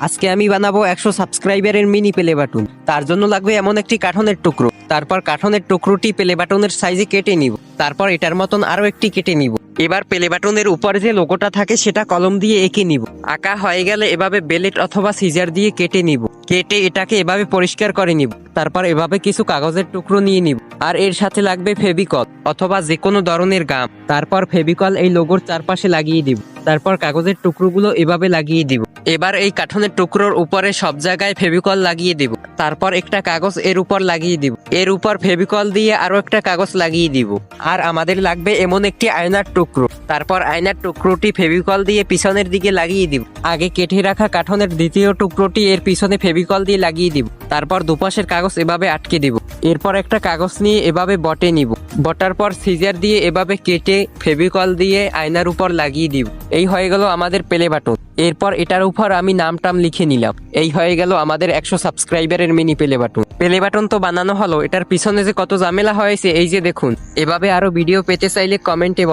আজকে আমি বানাবো 100 সাবস্ক্রাইবারের মিনি প্লে বাটন। তার জন্য লাগবে এমন একটি কাঠনের টুকরো। তারপর কাঠনের টুকরোটি প্লে বাটনের সাইজে কেটে নিব। তারপর এটার মতন আরো একটি কেটে নিব। এবার প্লে বাটনের উপরে যে লোগোটা থাকে সেটা কলম দিয়ে এঁকে নিব। আঁকা হয়ে গেলে এভাবে বেলেট অথবা সিজার দিয়ে কেটে নিব। কেটে এটাকে এভাবে পরিষ্কার করে নিব। তারপর এভাবে কিছু কাগজের টুকরো নিয়ে নিব। আর এর সাথে লাগবে ফেভিকল অথবা যে কোনো ধরনের গাম। তারপর ফেভিকল এই লোগোর চারপাশে লাগিয়ে দিব। তারপর কাগজের টুকরোগুলো এভাবে লাগিয়ে দিব। এবার এই কাঠনের টুকরোর উপরে সব জায়গায় ফেভিকল লাগিয়ে দিব। তারপর একটা কাগজ এর উপর লাগিয়ে দিব। এর উপর ফেভিকল দিয়ে আরো একটা কাগজ লাগিয়ে দিব। আর আমাদের লাগবে এমন একটি আয়নার টুকরো। তারপর আয়নার টুকরোটি ফেভিকল দিয়ে পিছনের দিকে লাগিয়ে দিব। আগে কেটে রাখা কাঠনের দ্বিতীয় টুকরোটি এর পিছনে ফেভিকল দিয়ে লাগিয়ে দিব। তারপর দুপাশের কাগজ এভাবে আটকে দিব। এরপর একটা কাগজ নিয়ে এভাবে বটে নিব। বটার পর সিজার দিয়ে এভাবে কেটে ফেভিকল দিয়ে আয়নার উপর লাগিয়ে দিব। এই হয়ে গেল আমাদের প্লে বাটন। এরপর এটার উপর আমি নাম লিখে নিলাম। এই হয়ে গেল আমাদের 100 সাবস্ক্রাইবারের mini play button. Play button তো বানানো হলো, এটার পিছনে যে কত ঝামেলা হয়েছে এই যে দেখুন। এভাবে আরো ভিডিও পেতে চাইলে কমেন্টে